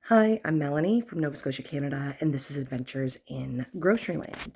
Hi, I'm Melanie from Nova Scotia, Canada, and this is Adventures in Groceryland.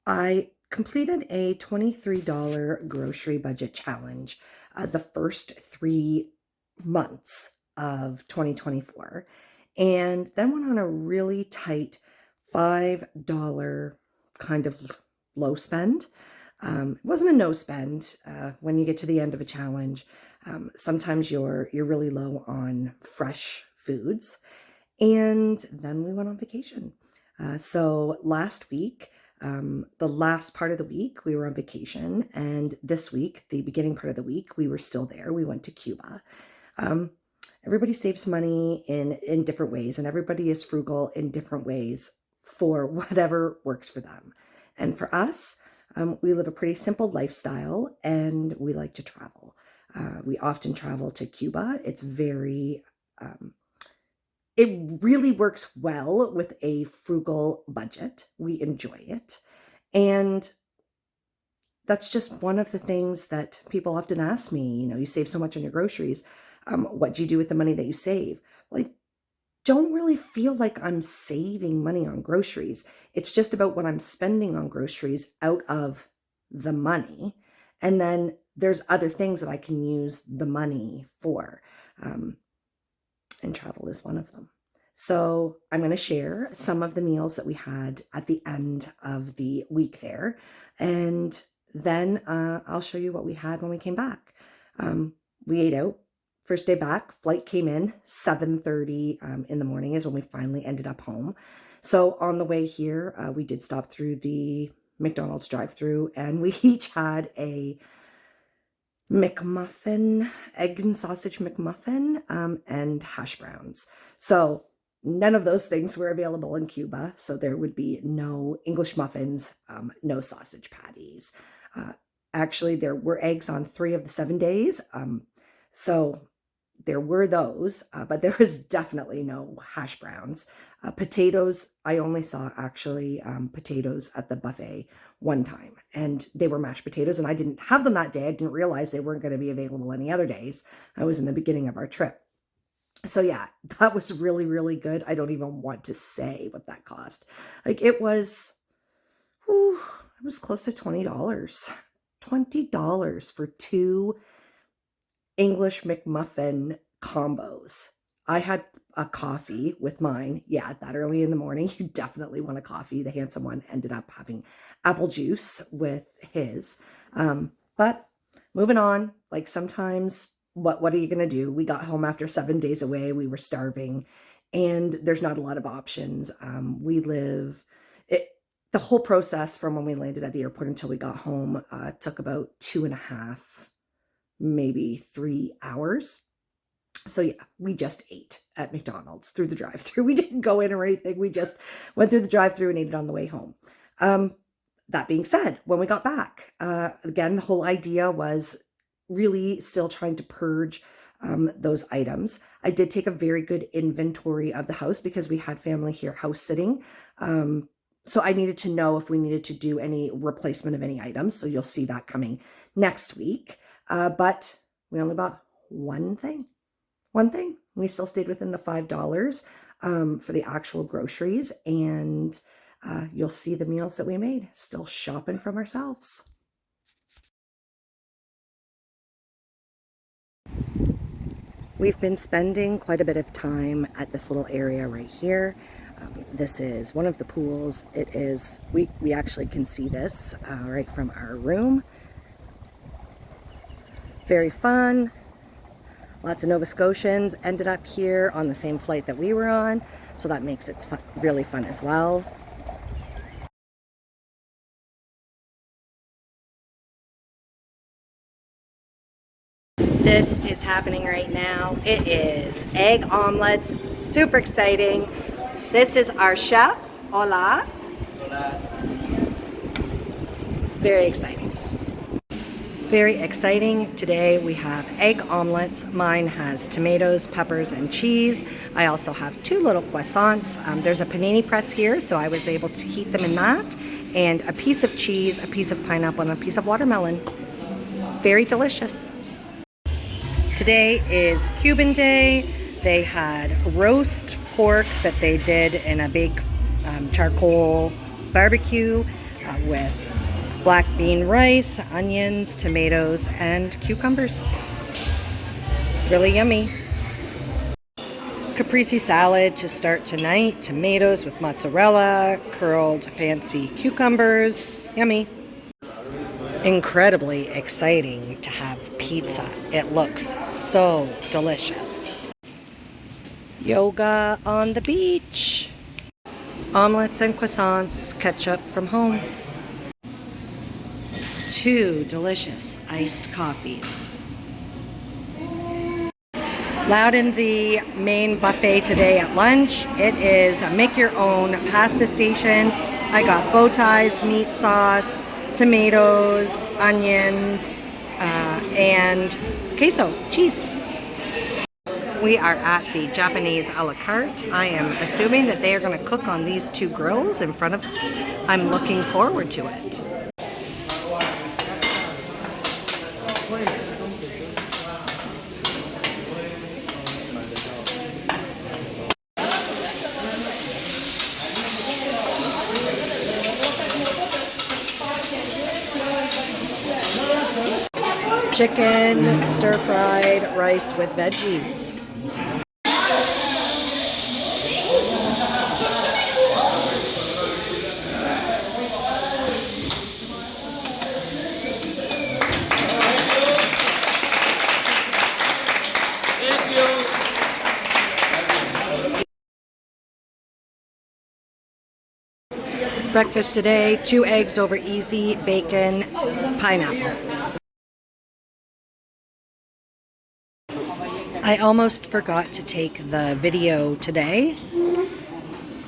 I completed a $23 grocery budget challenge the first 3 months of 2024, and then went on a really tight $5 kind of low spend. It wasn't a no spend. When you get to the end of a challenge, sometimes you're really low on fresh foods. And then we went on vacation. So last week, the last part of the week, we were on vacation. And this week, the beginning part of the week, we were still there. We went to Cuba. Everybody saves money in different ways, and everybody is frugal in different ways for whatever works for them. And for us, we live a pretty simple lifestyle, and we like to travel. We often travel to Cuba. It's very it really works well with a frugal budget. We enjoy it. And that's just one of the things that people often ask me. You save so much on your groceries. What do you do with the money that you save? Well, I don't really feel like I'm saving money on groceries. It's just about what I'm spending on groceries out of the money. And then there's other things that I can use the money for. And travel is one of them. So I'm going to share some of the meals that we had at the end of the week there. And then I'll show you what we had when we came back. We ate out. First day back, flight came in 7:30 in the morning is when we finally ended up home. So on the way here, we did stop through the McDonald's drive-through, and we each had a McMuffin, egg and sausage McMuffin, and hash browns. So none of those things were available in Cuba. So there would be no English muffins, no sausage patties. Actually, there were eggs on 3 of the 7 days. So there were those, but there was definitely no hash browns. Potatoes, I only saw actually potatoes at the buffet one time, and they were mashed potatoes, and I didn't have them that day. I didn't realize they weren't going to be available any other days. I was in the beginning of our trip. So yeah, that was really, really good. I don't even want to say what that cost. Like it was close to $20. $20 for 2 English McMuffin combos. I had a coffee with mine. Yeah, that early in the morning, you definitely want a coffee. The handsome one ended up having apple juice with his. But moving on, like sometimes what are you going to do? We got home after 7 days away. We were starving, and there's not a lot of options. The whole process from when we landed at the airport until we got home took about 2.5, maybe 3 hours. So yeah, we just ate at McDonald's through the drive-thru. We didn't go in or anything. We just went through the drive-thru and ate it on the way home. That being said, when we got back, again, the whole idea was really still trying to purge those items. I did take a very good inventory of the house because we had family here house sitting. So I needed to know if we needed to do any replacement of any items. So you'll see that coming next week. But we only bought one thing. We still stayed within the $5 for the actual groceries, and you'll see the meals that we made. Still shopping from ourselves. We've been spending quite a bit of time at this little area right here. This is one of the pools. It is, we actually can see this right from our room. Very fun. Lots of Nova Scotians ended up here on the same flight that we were on, so that makes it really fun as well. This is happening right now. It is egg omelets, super exciting. This is our chef, Hola. Hola. Very exciting. Very exciting. Today we have egg omelets. Mine has tomatoes, peppers, and cheese. I also have 2 little croissants. There's a panini press here, so I was able to heat them in that. And a piece of cheese, a piece of pineapple, and a piece of watermelon. Very delicious. Today is Cuban Day. They had roast pork that they did in a big charcoal barbecue with black bean rice, onions, tomatoes, and cucumbers. Really yummy. Caprese salad to start tonight. Tomatoes with mozzarella, curled fancy cucumbers. Yummy. Incredibly exciting to have pizza. It looks so delicious. Yoga on the beach. Omelets and croissants, ketchup from home. 2 delicious iced coffees. Loud in the main buffet today at lunch. It is a make your own pasta station. I got bow ties, meat sauce, tomatoes, onions, and queso, cheese. We are at the Japanese a la carte. I am assuming that they are going to cook on these 2 grills in front of us. I'm looking forward to it. Chicken stir-fried rice with veggies. Breakfast today, 2 eggs over easy, bacon, pineapple. I almost forgot to take the video today.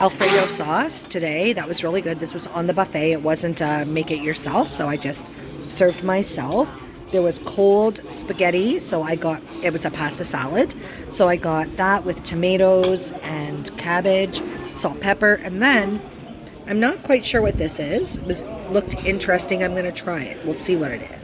Alfredo sauce today, that was really good. This was on the buffet. It wasn't make it yourself, so I just served myself. There was cold spaghetti, so it was a pasta salad. So I got that with tomatoes and cabbage, salt, pepper, and then I'm not quite sure what this is. It looked interesting. I'm going to try it. We'll see what it is.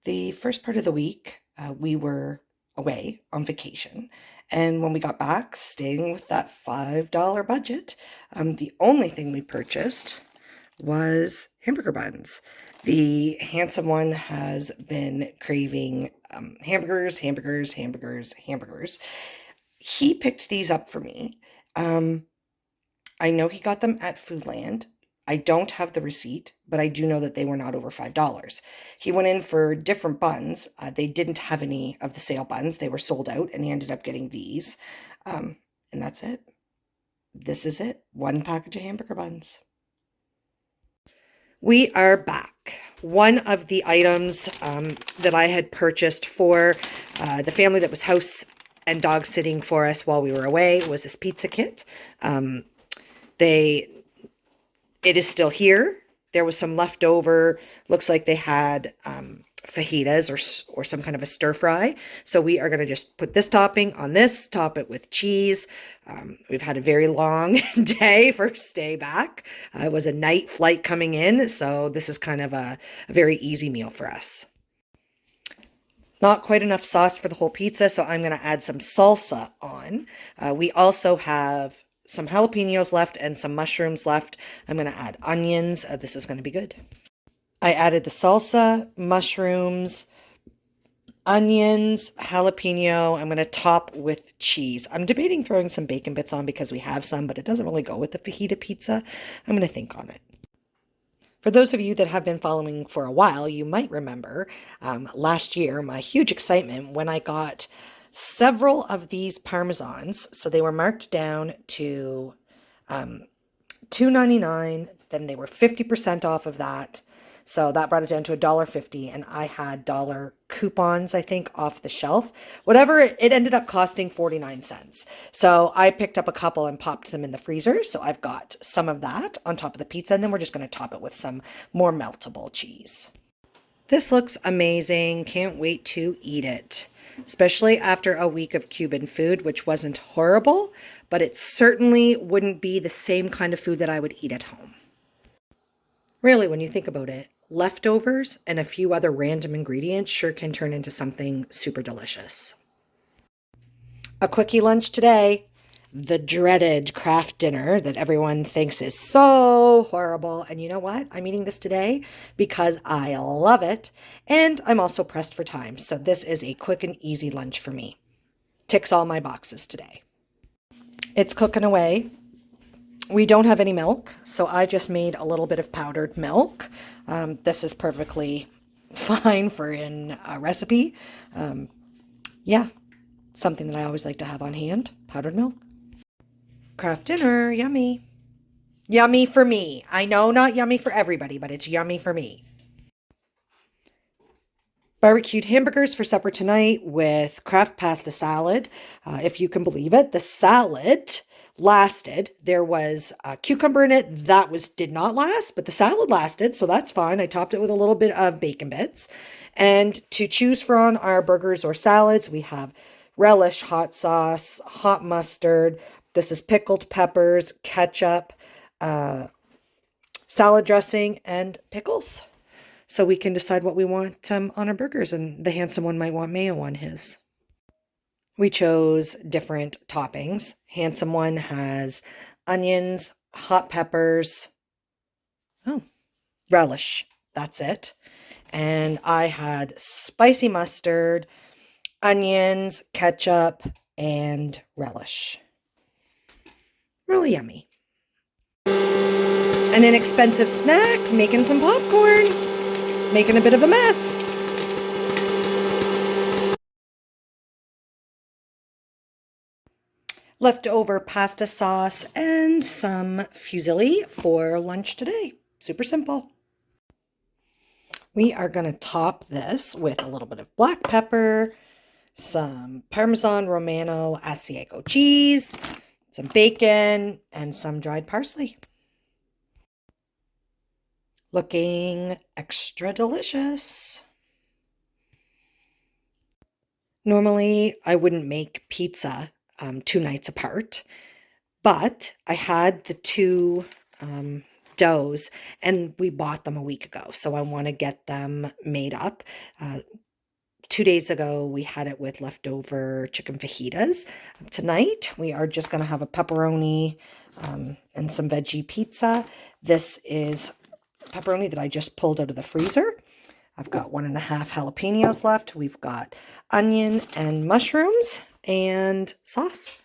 The first part of the week, we were away on vacation. And when we got back, staying with that $5 budget, the only thing we purchased was hamburger buns. The handsome one has been craving hamburgers. He picked these up for me. I know he got them at Foodland. I don't have the receipt, but I do know that they were not over $5. He went in for different buns. They didn't have any of the sale buns. They were sold out, and he ended up getting these. And that's it. This is it. 1 package of hamburger buns. We are back. One of the items that I had purchased for the family that was house and dog sitting for us while we were away was this pizza kit. It is still here. There was some leftover. Looks like they had fajitas or some kind of a stir fry. So we are going to just put this topping on this, top it with cheese. We've had a very long day, first day back. It was a night flight coming in. So this is kind of a very easy meal for us. Not quite enough sauce for the whole pizza, so I'm going to add some salsa on. We also have some jalapenos left and some mushrooms left. I'm going to add onions. This is going to be good. I added the salsa, mushrooms, onions, jalapeno. I'm going to top with cheese. I'm debating throwing some bacon bits on because we have some, but it doesn't really go with the fajita pizza. I'm going to think on it. For those of you that have been following for a while, you might remember last year my huge excitement when I got several of these Parmesans. So they were marked down to $2.99. Then they were 50% off of that. So that brought it down to $1.50. And I had dollar coupons, I think, off the shelf. Whatever, it ended up costing 49 cents. So I picked up a couple and popped them in the freezer. So I've got some of that on top of the pizza. And then we're just going to top it with some more meltable cheese. This looks amazing. Can't wait to eat it. especially after a week of Cuban food, which wasn't horrible, but it certainly wouldn't be the same kind of food that I would eat at home. Really, when you think about it, leftovers and a few other random ingredients sure can turn into something super delicious. A quickie lunch today. The dreaded craft dinner that everyone thinks is so horrible. And you know what? I'm eating this today because I love it. And I'm also pressed for time. So this is a quick and easy lunch for me. Ticks all my boxes today. It's cooking away. We don't have any milk, so I just made a little bit of powdered milk. This is perfectly fine for in a recipe. Yeah, something that I always like to have on hand, powdered milk. Craft dinner, yummy. Yummy for me. I know not yummy for everybody, but it's yummy for me. Barbecued hamburgers for supper tonight with Kraft pasta salad. If you can believe it, the salad lasted. There was a cucumber in it. That did not last, but the salad lasted, so that's fine. I topped it with a little bit of bacon bits. And to choose from our burgers or salads, we have relish, hot sauce, hot mustard. This is pickled peppers, ketchup, salad dressing, and pickles. So we can decide what we want on our burgers, and the handsome one might want mayo on his. We chose different toppings. Handsome one has onions, hot peppers, relish. That's it. And I had spicy mustard, onions, ketchup, and relish. Really yummy. An inexpensive snack, making some popcorn, making a bit of a mess. Leftover pasta sauce and some fusilli for lunch today. Super simple. We are going to top this with a little bit of black pepper, some Parmesan Romano Asiago cheese, some bacon, and some dried parsley. Looking extra delicious. Normally, I wouldn't make pizza 2 nights apart, but I had the two doughs and we bought them a week ago, so I want to get them made up. 2 days ago, we had it with leftover chicken fajitas. Tonight, we are just going to have a pepperoni and some veggie pizza. This is pepperoni that I just pulled out of the freezer. I've got 1.5 jalapenos left. We've got onion and mushrooms and sauce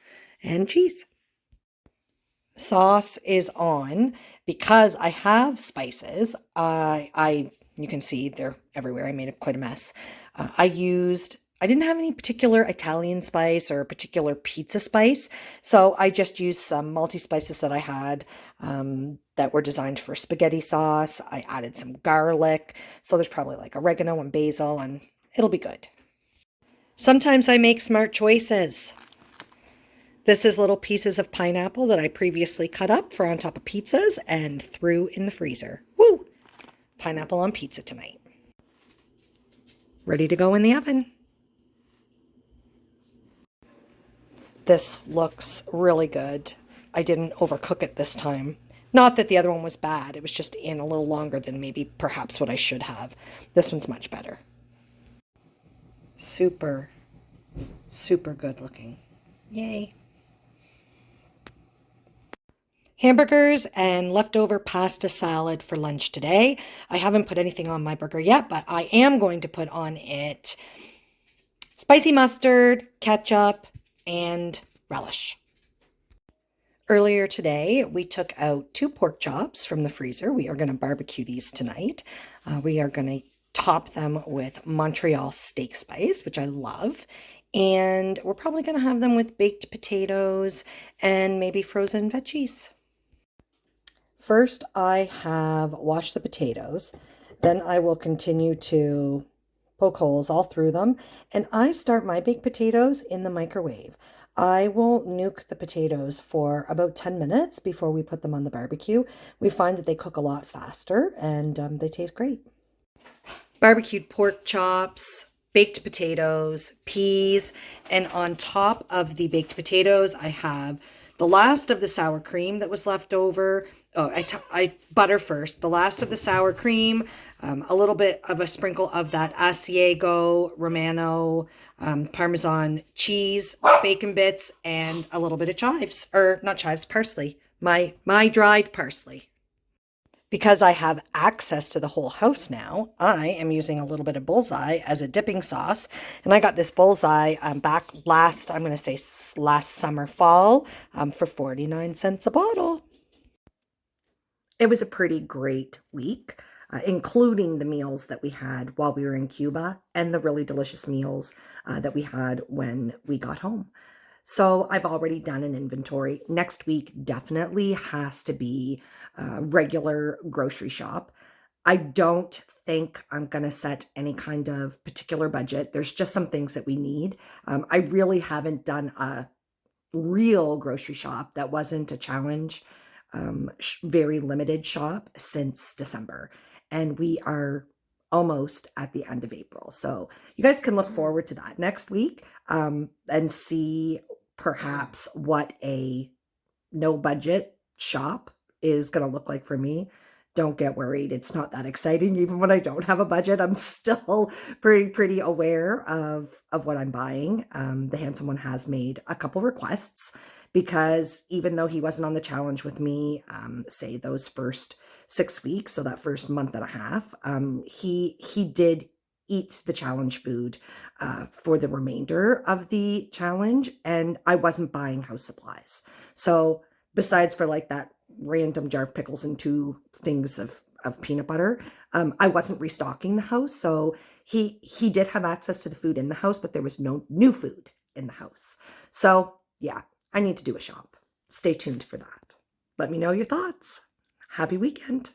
and cheese. Sauce is on because I have spices. You can see they're everywhere. I made quite a mess. I didn't have any particular Italian spice or a particular pizza spice, so I just used some multi-spices that I had that were designed for spaghetti sauce. I added some garlic, so there's probably like oregano and basil, and it'll be good. Sometimes I make smart choices. This is little pieces of pineapple that I previously cut up for on top of pizzas and threw in the freezer. Woo! Pineapple on pizza tonight. Ready to go in the oven. This looks really good. I didn't overcook it this time. Not that the other one was bad. It was just in a little longer than maybe perhaps what I should have. This one's much better. Super, super good looking. Yay. Hamburgers and leftover pasta salad for lunch today. I haven't put anything on my burger yet, but I am going to put on it spicy mustard, ketchup, and relish. Earlier today, we took out 2 pork chops from the freezer. We are going to barbecue these tonight. We are going to top them with Montreal steak spice, which I love. And we're probably going to have them with baked potatoes and maybe frozen veggies. First, I have washed the potatoes. Then I will continue to poke holes all through them. And I start my baked potatoes in the microwave. I will nuke the potatoes for about 10 minutes before we put them on the barbecue. We find that they cook a lot faster and they taste great. Barbecued pork chops, baked potatoes, peas, and on top of the baked potatoes, I have the last of the sour cream that was left over. Oh, I butter first. The last of the sour cream, a little bit of a sprinkle of that Asiago Romano Parmesan cheese, bacon bits, and a little bit of chives, or not chives, parsley. My dried parsley. Because I have access to the whole house now, I am using a little bit of bullseye as a dipping sauce. And I got this bullseye back last, I'm going to say last summer, fall, for 49 cents a bottle. It was a pretty great week, including the meals that we had while we were in Cuba and the really delicious meals that we had when we got home. So I've already done an inventory. Next week definitely has to be a regular grocery shop. I don't think I'm going to set any kind of particular budget. There's just some things that we need. I really haven't done a real grocery shop that wasn't a challenge, very limited shop since December. And we are almost at the end of April. So you guys can look forward to that next week and see perhaps what a no budget shop is going to look like for me. Don't get worried. It's not that exciting. Even when I don't have a budget, I'm still pretty aware of what I'm buying. The handsome one has made a couple requests because even though he wasn't on the challenge with me, say those first 6 weeks, so that first month and a half, he did eat the challenge food for the remainder of the challenge, and I wasn't buying house supplies. So besides for like that random jar of pickles and 2 things of peanut butter, I wasn't restocking the house. So he did have access to the food in the house, but there was no new food in the house. So yeah, I need to do a shop. Stay tuned for that. Let me know your thoughts. Happy weekend.